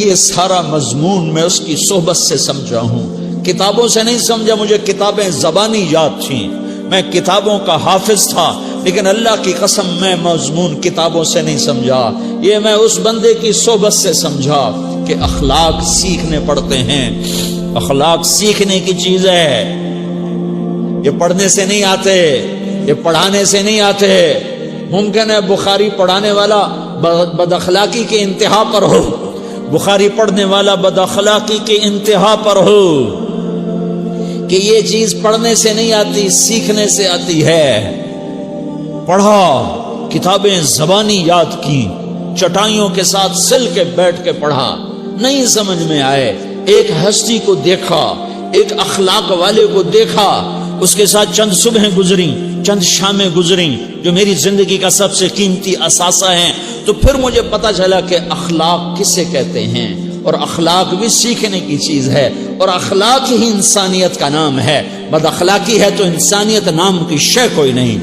یہ سارا مضمون میں اس کی صحبت سے سمجھا ہوں، کتابوں سے نہیں سمجھا۔ مجھے کتابیں زبانی یاد تھیں، میں کتابوں کا حافظ تھا، لیکن اللہ کی قسم میں مضمون کتابوں سے نہیں سمجھا، یہ میں اس بندے کی صحبت سے سمجھا کہ اخلاق سیکھنے پڑتے ہیں۔ اخلاق سیکھنے کی چیز ہے، یہ پڑھنے سے نہیں آتے، یہ پڑھانے سے نہیں آتے۔ ممکن ہے بخاری پڑھانے والا بد اخلاقی کے انتہا پر ہو، بخاری پڑھنے والا بد اخلاقی کے انتہا پر ہو، کہ یہ چیز پڑھنے سے نہیں آتی، سیکھنے سے آتی ہے۔ پڑھا، کتابیں زبانی یاد کی، چٹائیوں کے ساتھ سل کے بیٹھ کے پڑھا، نہیں سمجھ میں آئے، ایک ہستی کو دیکھا، ایک اخلاق والے کو دیکھا، اس کے ساتھ چند صبحیں گزری، چند شامیں گزری جو میری زندگی کا سب سے قیمتی اثاثہ ہیں، تو پھر مجھے پتا چلا کہ اخلاق کسے کہتے ہیں، اور اخلاق بھی سیکھنے کی چیز ہے، اور اخلاق ہی انسانیت کا نام ہے۔ بد اخلاقی ہے تو انسانیت نام کی شے کوئی نہیں۔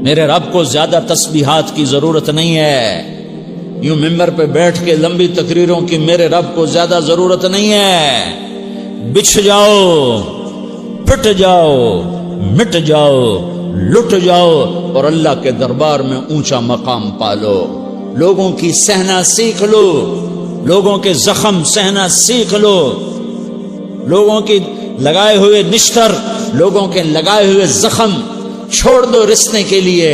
میرے رب کو زیادہ تسبیحات کی ضرورت نہیں ہے، یوں ممبر پہ بیٹھ کے لمبی تقریروں کی میرے رب کو زیادہ ضرورت نہیں ہے۔ بچھ جاؤ، پٹ جاؤ، مٹ جاؤ، لٹ جاؤ، اور اللہ کے دربار میں اونچا مقام پالو۔ لوگوں کی سہنا سیکھ لو، لوگوں کے زخم سہنا سیکھ لو، لوگوں کی لگائے ہوئے نشتر، لوگوں کے لگائے ہوئے زخم چھوڑ دو رسنے کے لیے،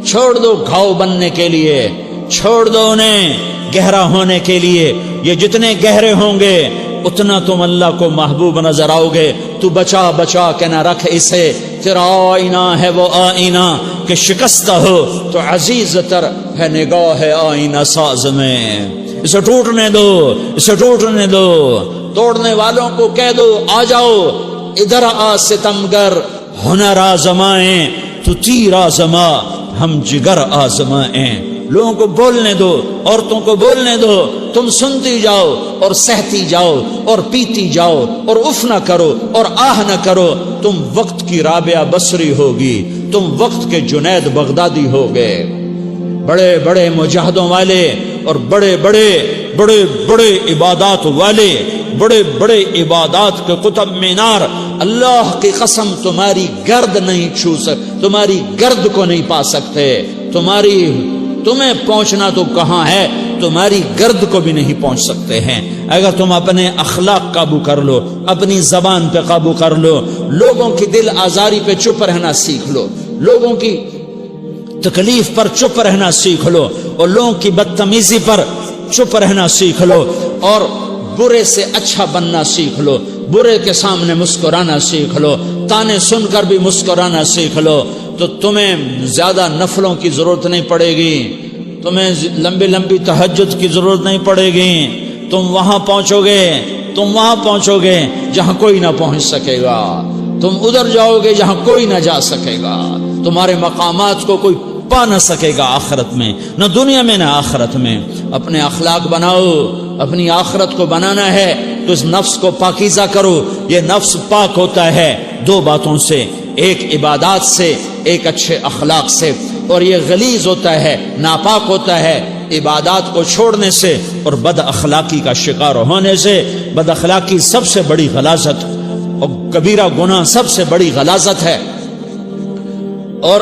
چھوڑ دو گھاؤ بننے کے لیے، چھوڑ دو انہیں گہرا ہونے کے لیے۔ یہ جتنے گہرے ہوں گے اتنا تم اللہ کو محبوب نظر آؤ گے۔ تو بچا بچا کے نہ رکھ اسے، تیرا آئینہ ہے وہ آئینہ کہ شکستہ ہو تو عزیز تر ہے نگاہ آئینہ ساز میں۔ اسے ٹوٹنے دو، اسے ٹوٹنے دو۔ توڑنے والوں کو کہہ دو آ جاؤ ادھر آ ستمگر، ہنر آزمائیں تو تیر آزما، ہم جگر آزمائیں۔ لوگوں کو بولنے دو، عورتوں کو بولنے دو، تم سنتی جاؤ اور سہتی جاؤ اور پیتی جاؤ اور اف نہ کرو اور آہ نہ کرو۔ تم وقت کی رابعہ بصری ہوگی، تم وقت کے جنید بغدادی ہوگے۔ بڑے بڑے مجاہدوں والے اور بڑے بڑے بڑے بڑے عبادات والے، بڑے بڑے عبادات کے قطب مینار، اللہ کی قسم تمہاری گرد نہیں چھو سکتے، تمہاری گرد کو نہیں پا سکتے۔ تمہیں پہنچنا تو کہاں ہے، تمہاری گرد کو بھی نہیں پہنچ سکتے ہیں۔ اگر تم اپنے اخلاق قابو کر لو، اپنی زبان پہ قابو کر لو، لوگوں کی دل آزاری پہ چپ رہنا سیکھ لو، لوگوں کی تکلیف پر چپ رہنا سیکھ لو، اور لوگوں کی بدتمیزی پر چپ رہنا سیکھ لو، اور برے سے اچھا بننا سیکھ لو، برے کے سامنے مسکرانا سیکھ لو، تانے سن کر بھی مسکرانا سیکھ لو، تو تمہیں زیادہ نفلوں کی ضرورت نہیں پڑے گی، تمہیں لمبی لمبی تہجد کی ضرورت نہیں پڑے گی۔ تم وہاں پہنچو گے، تم وہاں پہنچو گے جہاں کوئی نہ پہنچ سکے گا، تم ادھر جاؤ گے جہاں کوئی نہ جا سکے گا، تمہارے مقامات کو کوئی پا نہ سکے گا آخرت میں، نہ دنیا میں نہ آخرت میں۔ اپنے اخلاق بناؤ، اپنی آخرت کو بنانا ہے تو اس نفس کو پاکیزہ کرو۔ یہ نفس پاک ہوتا ہے دو باتوں سے، ایک عبادات سے، ایک اچھے اخلاق سے، اور یہ غلیظ ہوتا ہے، ناپاک ہوتا ہے عبادات کو چھوڑنے سے اور بد اخلاقی کا شکار ہونے سے۔ بد اخلاقی سب سے بڑی غلاظت اور کبیرہ گناہ سب سے بڑی غلاظت ہے، اور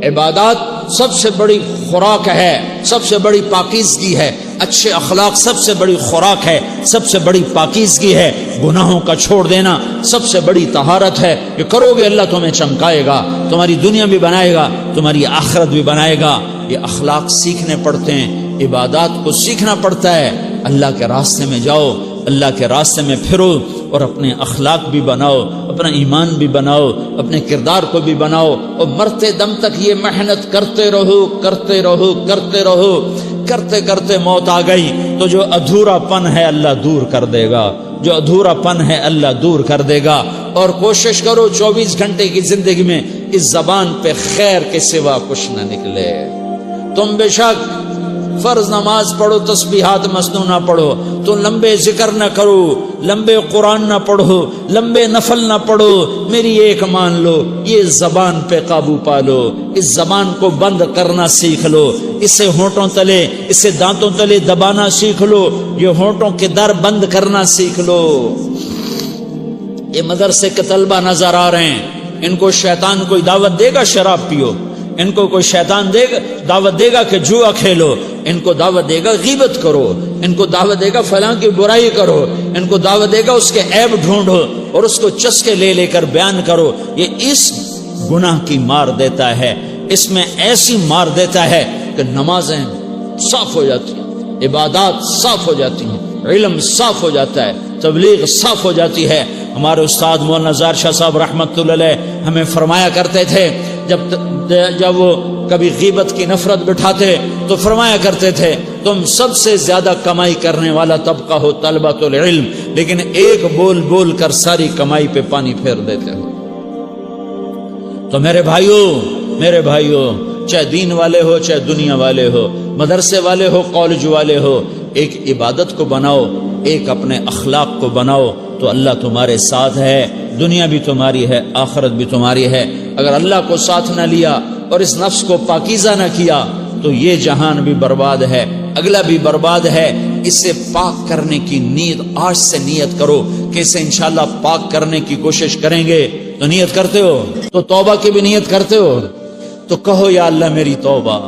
عبادات سب سے بڑی خوراک ہے، سب سے بڑی پاکیزگی ہے۔ اچھے اخلاق سب سے بڑی خوراک ہے، سب سے بڑی پاکیزگی ہے۔ گناہوں کا چھوڑ دینا سب سے بڑی طہارت ہے۔ یہ کرو گے اللہ تمہیں چمکائے گا، تمہاری دنیا بھی بنائے گا، تمہاری آخرت بھی بنائے گا۔ یہ اخلاق سیکھنے پڑتے ہیں، عبادات کو سیکھنا پڑتا ہے۔ اللہ کے راستے میں جاؤ، اللہ کے راستے میں پھرو، اور اپنے اخلاق بھی بناؤ، اپنا ایمان بھی بناؤ، اپنے کردار کو بھی بناؤ، اور مرتے دم تک یہ محنت کرتے رہو، کرتے رہو، کرتے رہو۔ کرتے کرتے موت آ گئی تو جو ادھورا پن ہے اللہ دور کر دے گا، جو ادھورا پن ہے اللہ دور کر دے گا۔ اور کوشش کرو 24 گھنٹے کی زندگی میں اس زبان پہ خیر کے سوا کچھ نہ نکلے۔ تم بے شک فرض نماز پڑھو تسبیحات مسنونہ پڑھو، تو لمبے ذکر نہ کرو، لمبے قرآن نہ پڑھو، لمبے نفل نہ پڑھو، میری ایک مان لو، یہ زبان پہ قابو پا لو، اس زبان کو بند کرنا سیکھ لو، اسے ہونٹوں تلے، اسے دانتوں تلے دبانا سیکھ لو، یہ ہونٹوں کے در بند کرنا سیکھ لو۔ یہ مدرسے کے طلبہ نظر آ رہے ہیں، ان کو شیطان کوئی دعوت دے گا شراب پیو، ان کو کوئی شیطان دعوت دے گا کہ جوا کھیلو، ان کو دعوت دے گا غیبت کرو، ان کو دعوت دے گا فلاں کی برائی کرو، ان کو دعوت دے گا اس کے عیب ڈھونڈو اور اس کو چسکے لے لے کر بیان کرو۔ یہ اس گناہ کی مار دیتا ہے، اس میں ایسی مار دیتا ہے کہ نمازیں صاف ہو جاتی ہیں، عبادات صاف ہو جاتی ہیں، علم صاف ہو جاتا ہے، تبلیغ صاف ہو جاتی ہے۔ ہمارے استاد مولانا زار شاہ صاحب رحمۃ اللہ علیہ ہمیں فرمایا کرتے تھے، جب وہ کبھی غیبت کی نفرت بٹھاتے تو فرمایا کرتے تھے تم سب سے زیادہ کمائی کرنے والا طبقہ ہو طلبۃ العلم، لیکن ایک بول بول کر ساری کمائی پہ پانی پھیر دیتے ہو۔ تو میرے بھائیوں چاہے دین والے ہو چاہے دنیا والے ہو، مدرسے والے ہو کالج والے ہو، ایک عبادت کو بناؤ، ایک اپنے اخلاق کو بناؤ، تو اللہ تمہارے ساتھ ہے، دنیا بھی تمہاری ہے، آخرت بھی تمہاری ہے۔ اگر اللہ کو ساتھ نہ لیا اور اس نفس کو پاکیزہ نہ کیا تو یہ جہان بھی برباد ہے، اگلا بھی برباد ہے۔ اسے پاک کرنے کی نیت آج سے نیت کرو کہ اسے انشاءاللہ پاک کرنے کی کوشش کریں گے۔ تو نیت کرتے ہو تو توبہ کی بھی نیت کرتے ہو، تو کہو یا اللہ میری توبہ،